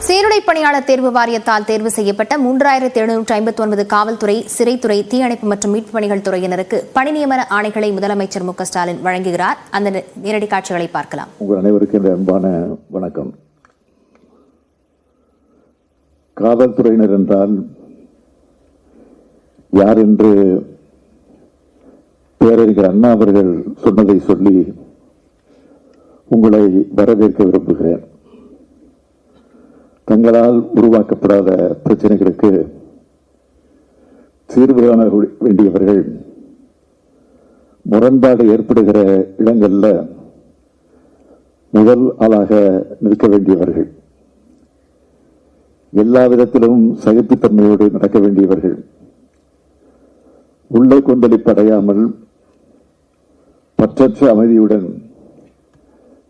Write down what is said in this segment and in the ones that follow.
சீருடை பணியாளர் தேர்வு வாரியத்தால் தேர்வு செய்யப்பட்ட 3759 காவல்துறை, சிறைத்துறை, தீயணைப்பு மற்றும் மீட்பு பணிகள் துறையினருக்கு பணி நியமன ஆணைகளை முதலமைச்சர் மு க ஸ்டாலின் வழங்குகிறார். அந்த நேரடி காட்சிகளை பார்க்கலாம். உங்கள் அனைவருக்கும் அன்பான வணக்கம். காவல்துறையினர் என்றால் யார் என்று பேரறிஞர் அண்ணா அவர்கள் சொன்னதை சொல்லி உங்களை வரவேற்க விரும்புகிறேன். தங்களால் உருவாக்கப்படாத பிரச்சனைகளுக்கு தீர்வு காண வேண்டியவர்கள், முரண்பாடு ஏற்படுகிற இடங்கள்ல முதல் ஆளாக நிற்க வேண்டியவர்கள், எல்லா விதத்திலும் சகிப்புத்தன்மையோடு நடக்க வேண்டியவர்கள், உள்ள கொந்தளிப்பு அடையாமல் பற்றற்ற அமைதியுடன்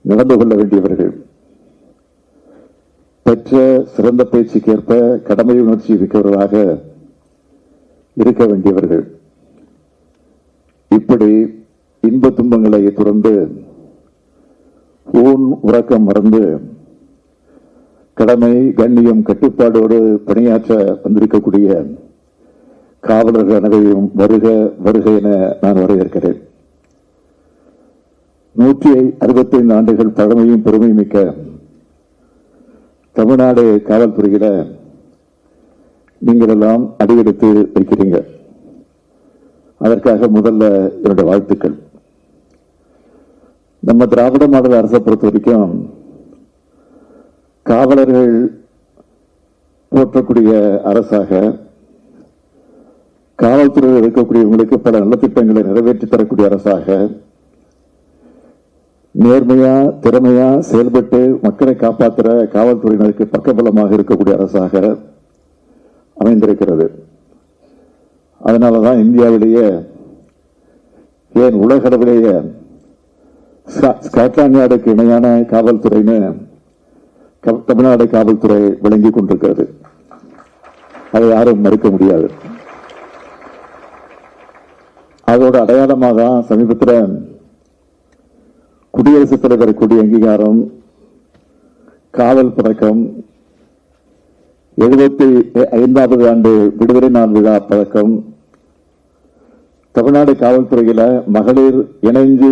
நடந்து கொள்ள வேண்டியவர்கள், பெற்ற சிறந்த பேச்சுக்கேற்ப கடமை உணர்ச்சி மிக்கவர்களாக இருக்க வேண்டியவர்கள். இப்படி இன்ப துன்பங்களை தொடர்ந்து ஊன் உறக்கம் மறந்து கடமை, கண்ணியம், கட்டுப்பாடோடு பணியாற்ற வந்திருக்கக்கூடிய காவலர்கள் அனைவரையும் வருக வருக என நான் வரவேற்கிறேன். 165 ஆண்டுகள் பழமையும் பெருமையும் மிக்க தமிழ்நாடு காவல்துறையில நீங்கள் எல்லாம் அடியெடுத்து வைக்கிறீங்க. அதற்காக முதல்ல என்னுடைய வாழ்த்துக்கள். நம்ம திராவிட மாடல் அரசை பொறுத்த வரைக்கும் காவலர்கள் போற்றக்கூடிய அரசாக, காவல்துறையில் இருக்கக்கூடியவங்களுக்கு பல நலத்திட்டங்களை நிறைவேற்றி தரக்கூடிய அரசாக, நேர்மையா திறமையா செயல்பட்டு மக்களை காப்பாற்றுற காவல்துறையினருக்கு பக்கபலமாக இருக்கக்கூடிய அரசாக அமைந்திருக்கிறது. அதனாலதான் இந்தியாவிலேயே, ஏன் உலக அளவிலேயே ஸ்காட்லாந்து நாடுக்கு இணையான காவல்துறைன்னு தமிழ்நாடு காவல்துறை விளங்கி கொண்டிருக்கிறது. அதை யாரும் மறுக்க முடியாது. அதோட அடையாளமாக தான் சமீபத்தில் குடியரசுத் தலைவர் கொடி அங்கீகாரம், காவல் பதக்கம், 75வது ஆண்டு விடுதலை நாள் விழா பதக்கம், தமிழ்நாடு காவல்துறையில மகளிர் இணைந்து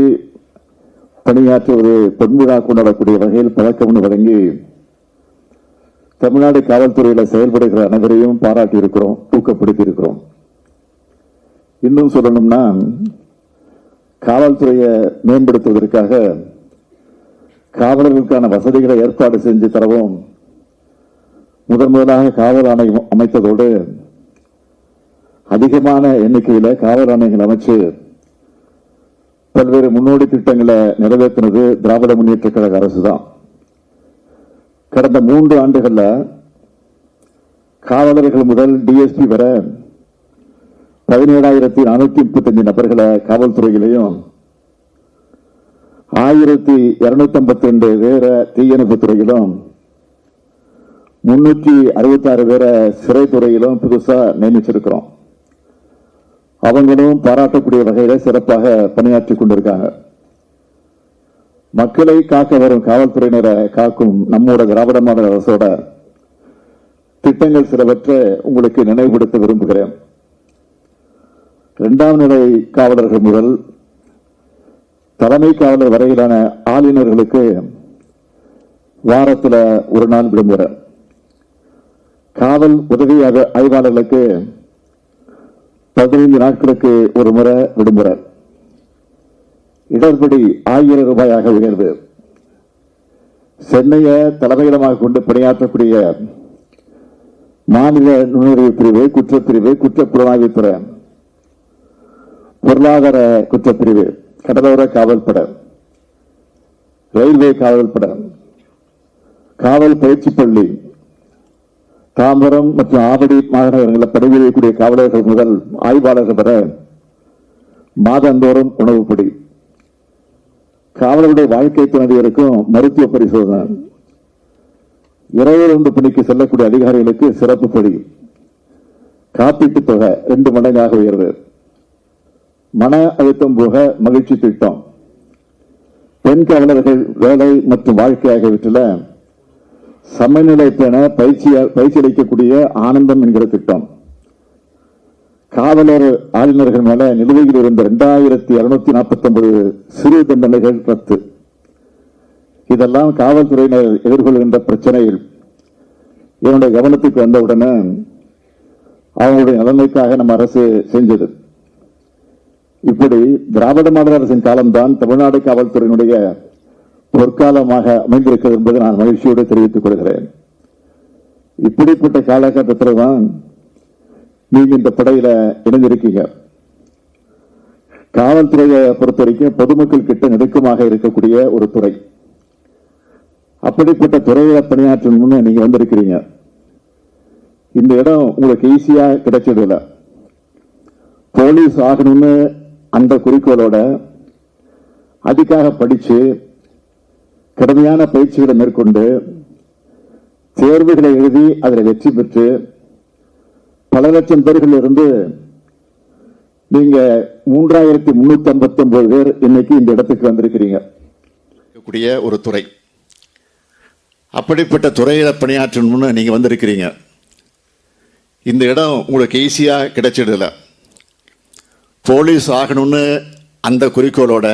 பணியாற்ற ஒரு பொன்விழா கொண்டாடக்கூடிய வகையில் பதக்கம் வழங்கி தமிழ்நாடு காவல்துறையில செயல்படுகிற அனைவரையும் பாராட்டி இருக்கிறோம், ஊக்கப்படுத்தி இருக்கிறோம். இன்னும் சொல்லணும்னா, காவல்துறையை மேம்படுத்துவதற்காக காவலர்களுக்கான வசதிகளை ஏற்பாடு செஞ்சு தரவும் முதலாக காவல் ஆணையம் அமைத்ததோடு அதிகமான எண்ணிக்கையில் காவல் ஆணையங்கள் அமைச்சு பல்வேறு முன்னோடி திட்டங்களை நிறைவேற்றினது திராவிட முன்னேற்ற கழக அரசு தான். கடந்த 3 ஆண்டுகள்ல காவலர்கள் முதல் டிஎஸ்பி வர 17,435 நபர்களை காவல்துறையிலையும், 1,252 பேரை தீயணைப்பு துறையிலும், 366 பேரை சிறைத்துறையிலும் புதுசா நியமிச்சிருக்கிறோம். அவங்களும் பாராட்டக்கூடிய வகையில சிறப்பாக பணியாற்றிக் கொண்டிருக்காங்க. மக்களை காக்க வரும் காவல்துறையினரை காக்கும் நம்மோட திராவிட மாடல் அரசோட திட்டங்கள் சிலவற்றை உங்களுக்கு நினைவுபடுத்த விரும்புகிறேன். 2ஆம் நிலை காவலர்கள் முதல் தலைமை காவலர் வரையிலான ஆளுநர்களுக்கு வாரத்தில் ஒரு நாள் விடுமுறை, காவல் உதவி ஆய்வாளர்களுக்கு 15 நாட்களுக்கு ஒரு முறை விடுமுறை, இடர்படி 1000 ரூபாயாக உயர்வு, சென்னையை தலைமையிடமாக கொண்டு பணியாற்றக்கூடிய மாநில நுண்ணறிவு பிரிவு, குற்றப்பிரிவு, குற்றப்புலனாய்வுத்துறை, பொருளாதார குற்றப்பிரிவு, கடலோர காவல்படை, ரயில்வே காவல்படை, காவல் பயிற்சி பள்ளி, தாம்பரம் மற்றும் ஆவடி மாநகரங்களில் பணிபுரியக்கூடிய காவலர்கள் முதல் ஆய்வாளர்கள் வர மாதந்தோறும் உணவுப்படி, காவலருடைய வாழ்க்கை துணைவியருக்கும் மருத்துவ பரிசோதனை, இரவு பணிக்கு செல்லக்கூடிய அதிகாரிகளுக்கு சிறப்பு படி, காப்பீட்டு தொகை 2 மடங்காக உயர்வு, மன அழுத்தம் போக மகிழ்ச்சி திட்டம், பெண் காவலர்கள் வேலை மற்றும் வாழ்க்கை ஆகியவற்றில் சமநிலை பேண பயிற்சி அளிக்கக்கூடிய ஆனந்தம் என்கிற திட்டம், காவலர் ஆளுநர்கள் மேல நிலுவையில் இருந்த 2249 சிறு தண்டனைகள் ரத்து. இதெல்லாம் காவல்துறையினர் எதிர்கொள்கின்ற பிரச்சனையில் என்னுடைய கவனத்துக்கு வந்தவுடனே அவங்களுடைய நலனுக்காக நம்ம அரசு செஞ்சது. இப்படி திராவிட மாடல் அரசின் காலம்தான் தமிழ்நாடு காவல்துறையினுடைய பொற்காலமாக அமைந்திருக்கிறது என்பதை நான் மகிழ்ச்சியோடு தெரிவித்துக் கொள்கிறேன். இப்படிப்பட்ட காலகட்டத்தில் தான் நீங்க இந்த படையில இணைந்திருக்கீங்க. காவல்துறையை பொறுத்த வரைக்கும் பொதுமக்கள் கிட்ட நெருக்கமாக இருக்கக்கூடிய ஒரு துறை. அப்படிப்பட்ட துறையில பணியாற்றணும்னு நீங்க வந்திருக்கிறீங்க. இந்த இடம் உங்களுக்கு ஈஸியா கிடைச்சதில்ல. போலீஸ் ஆகணும்னு அந்த குறிக்கோளோட அதுக்காக படிச்சு கடுமையான பயிற்சிகளை மேற்கொண்டு தேர்வுகளை எழுதி அதில் வெற்றி பெற்று பல லட்சம் பேர்கள் இருந்து நீங்க 3359 பேர் இன்னைக்கு இந்த இடத்துக்கு வந்திருக்கிறீங்க. ஒரு துறை, அப்படிப்பட்ட துறையில பணியாற்றணும்னு நீங்க வந்திருக்கிறீங்க. இந்த இடம் உங்களுக்கு ஈஸியா கிடைச்சிடல. போலீஸ் ஆகணும்னு அந்த குறிக்கோளோட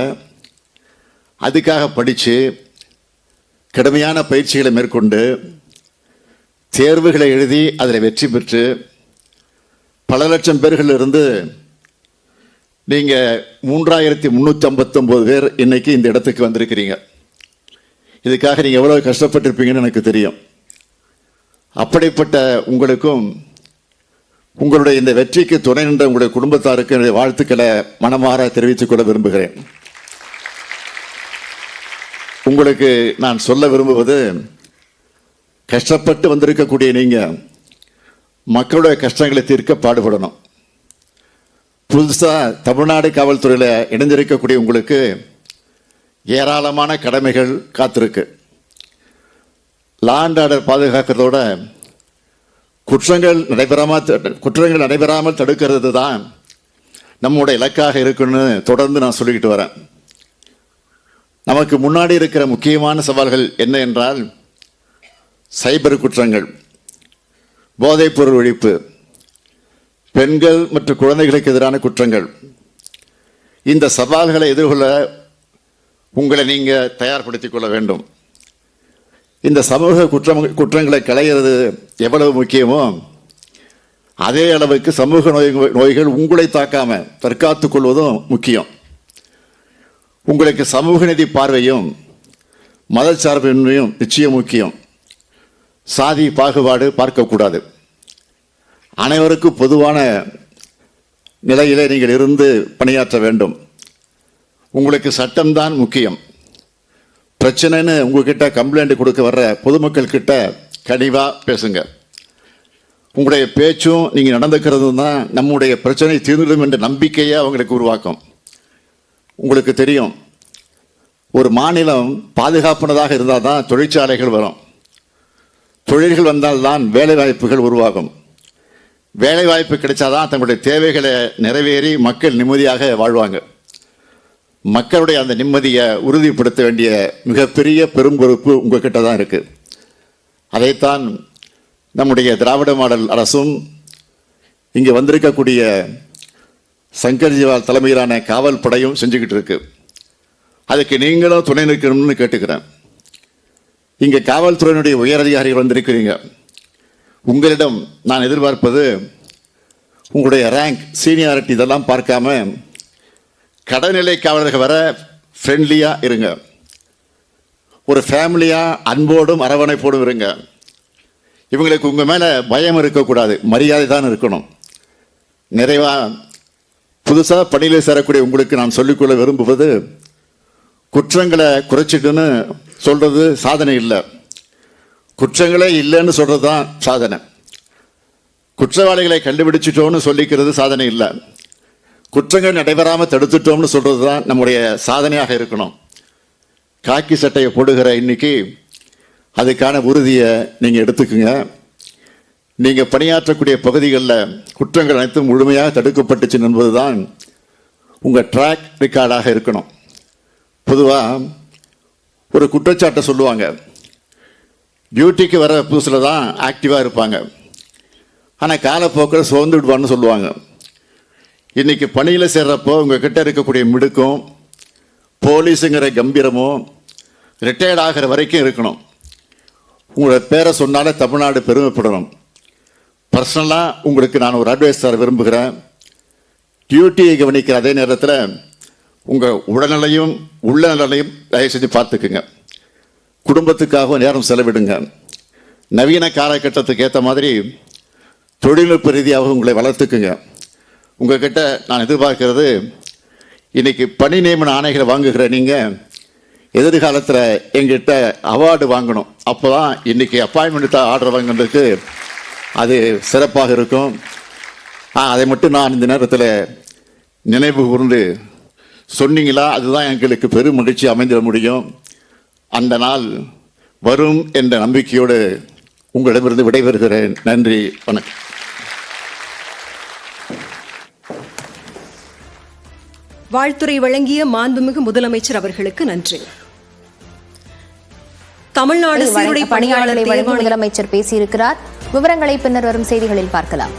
அதுக்காக படிச்சு கடுமையான பயிற்சிகளை மேற்கொண்டு தேர்வுகளை எழுதி அதில் வெற்றி பெற்று பல லட்சம் பேர்கள் இருந்து நீங்க 3359 பேர் இன்னைக்கு இந்த இடத்துக்கு வந்திருக்கிறீங்க. இதுக்காக நீங்க எவ்வளவு கஷ்டப்பட்டிருப்பீங்கன்னு எனக்கு தெரியும். அப்படிப்பட்ட உங்களுக்கும் உங்களுடைய இந்த வெற்றிக்கு துணை நின்ற உங்களுடைய குடும்பத்தாருக்கு என்னுடைய வாழ்த்துக்களை மனமாற தெரிவித்துக் கொள்ள விரும்புகிறேன். உங்களுக்கு நான் சொல்ல விரும்புவது, கஷ்டப்பட்டு வந்திருக்கக்கூடிய நீங்க மக்களுடைய கஷ்டங்களை தீர்க்க பாடுபடணும். புதுசா தமிழ்நாடு காவல்துறையில இணைந்திருக்கக்கூடிய உங்களுக்கு ஏராளமான கடமைகள் காத்திருக்கு. லா அண்ட் ஆர்டர் பாதுகாக்கிறதோட குற்றங்கள் நடைபெறாமல் தடுக்கிறது தான் நம்முடைய இலக்காக இருக்குன்னு தொடர்ந்து நான் சொல்லிக்கிட்டு வரேன். நமக்கு முன்னாடி இருக்கிற முக்கியமான சவால்கள் என்ன என்றால், சைபர் குற்றங்கள், போதைப்பொருள் ஒழிப்பு, பெண்கள் மற்றும் குழந்தைகளுக்கு எதிரான குற்றங்கள். இந்த சவால்களை எதிர்கொள்ள உங்களை நீங்க தயார்படுத்திக் கொள்ள வேண்டும். இந்த சமூக குற்றங்களை களைகிறது எவ்வளவு முக்கியமோ அதே அளவுக்கு சமூக நோய்கள் உங்களை தாக்காம தற்காத்துக் கொள்வதும் முக்கியம். உங்களுக்கு சமூக நீதி பார்வையும் மதச்சார்பின்மையும் நிச்சயம் முக்கியம். சாதி பாகுபாடு பார்க்கக்கூடாது. அனைவருக்கும் பொதுவான நிலையிலே நீங்கள் இருந்து பணியாற்ற வேண்டும். உங்களுக்கு சட்டம்தான் முக்கியம். பிரச்சனைன்னு உங்ககிட்ட கம்ப்ளைண்ட் கொடுக்க வர்ற பொதுமக்கள் கிட்ட கனிவா பேசுங்க. உங்களுடைய பேச்சும் நீங்க நடந்துக்கிறதும் தான் நம்முடைய பிரச்சனை தீர்ந்துடும் என்ற நம்பிக்கையை அவங்களுக்கு உருவாக்கும். உங்களுக்கு தெரியும், ஒரு மாநிலம் பாதுகாப்பானதாக இருந்தால் தான் தொழிற்சாலைகள் வரும். தொழில்கள் வந்தால்தான் வேலை வாய்ப்புகள் உருவாகும். வேலை வாய்ப்பு கிடைச்சாதான் தங்களுடைய தேவைகளை நிறைவேறி மக்கள் நிம்மதியாக வாழ்வாங்க. மக்களுடைய அந்த நிம்மதியை உறுதிப்படுத்த வேண்டிய மிகப்பெரிய பெரும் பொறுப்பு உங்ககிட்ட தான் இருக்கு. அதைத்தான் நம்முடைய திராவிட மாடல் அரசும் இங்கே வந்திருக்கக்கூடிய சங்கர் ஜிவால் தலைமையிலான காவல் படையும் செஞ்சுக்கிட்டு இருக்கு. அதுக்கு நீங்களும் துணை நிற்கணும்னு கேட்டுக்கிறேன். இங்கே காவல்துறையினுடைய உயரதிகாரிகள் வந்திருக்கிறீங்க. உங்களிடம் நான் எதிர்பார்ப்பது, உங்களுடைய ரேங்க், சீனியாரிட்டி இதெல்லாம் பார்க்காம கடைநிலை காவலர்கள் வர ஃப்ரெண்ட்லியா இருங்க. ஒரு ஃபேமிலியா அன்போடும் அரவணைப்போடும் இருங்க. இவங்களுக்கு உங்க மேல பயம் இருக்கக்கூடாது, மரியாதை தான் இருக்கணும். நிறைவா புதுசா பணியில் சேரக்கூடிய உங்களுக்கு நான் சொல்லிக்கொள்ள விரும்புவது, குற்றங்களை குறைச்சிட்டுன்னு சொல்றது சாதனை இல்லை, குற்றங்களே இல்லைன்னு சொல்றது தான் சாதனை. குற்றவாளிகளை கண்டுபிடிச்சிட்டோம்னு சொல்லிக்கிறது சாதனை இல்லை, குற்றங்கள் நடைபெறாமல் தடுத்துட்டோம்னு சொல்றது தான் நம்முடைய சாதனையாக இருக்கணும். காக்கி சட்டையை போடுகிற இன்னைக்கு அதுக்கான உறுதியை நீங்க எடுத்துக்குங்க. நீங்க பணியாற்றக்கூடிய பகுதிகளில் குற்றங்கள் அனைத்தும் முழுமையாக தடுக்கப்பட்டுச்சு என்பதுதான் உங்க ட்ராக் ரெக்கார்டாக இருக்கணும். பொதுவா ஒரு குற்றச்சாட்டை சொல்லுவாங்க, டியூட்டிக்கு வர புதுசில் தான் ஆக்டிவாக இருப்பாங்க. ஆனால் காலப்போக்கில் சோர்ந்து விடுவான்னு சொல்லுவாங்க. இன்னைக்கு பணியில் சேர்றப்போ உங்ககிட்ட இருக்கக்கூடிய மிடுக்கும் போலீஸுங்கிற கம்பீரமும் ரிட்டையர்ட் ஆகிற வரைக்கும் இருக்கணும். உங்களோட பேரை சொன்னாலே தமிழ்நாடு பெருமைப்படணும். பர்சனலாக உங்களுக்கு நான் ஒரு அட்வைஸ் தர விரும்புகிறேன். டியூட்டியை கவனிக்கிற அதே நேரத்தில் உங்கள் உடல்நிலையும் உள்ள நலனையும் தயவு செஞ்சு பார்த்துக்குங்க. குடும்பத்துக்காக நேரம் செலவிடுங்க. நவீன காலகட்டத்துக்கு ஏற்ற மாதிரி தொழில்நுட்ப ரீதியாக உங்களை வளர்த்துக்குங்க. உங்ககிட்ட நான் எதிர்பார்க்கிறது, இன்னைக்கு பணி நியமன ஆணைகளை வாங்குகிற நீங்கள் எதிர்காலத்தில் எங்கிட்ட அவார்டு வாங்கணும். அப்போ தான் இன்னைக்கு அப்பாயின்மெண்ட் ஆர்டர் வாங்கினதுக்கு அது சிறப்பாக இருக்கும். அதை மட்டும் நான் இந்த நேரத்தில் நினைவு கூர்ந்து சொன்னீங்களா, அதுதான் எங்களுக்கு பெரும் மகிழ்ச்சி அமைந்திட முடியும். அந்த நாள் வரும் என்ற நம்பிக்கையோடு உங்களிடமிருந்து விடைபெறுகிறேன். நன்றி, வணக்கம். வாழ்த்துரை வழங்கிய மாண்புமிகு முதலமைச்சர் அவர்களுக்கு நன்றி. தமிழ்நாடு சீருடை பணியாளர்களை வழங்கி முதலமைச்சர் பேசியிருக்கிறார். விவரங்களை பின்னர் வரும் செய்திகளில் பார்க்கலாம்.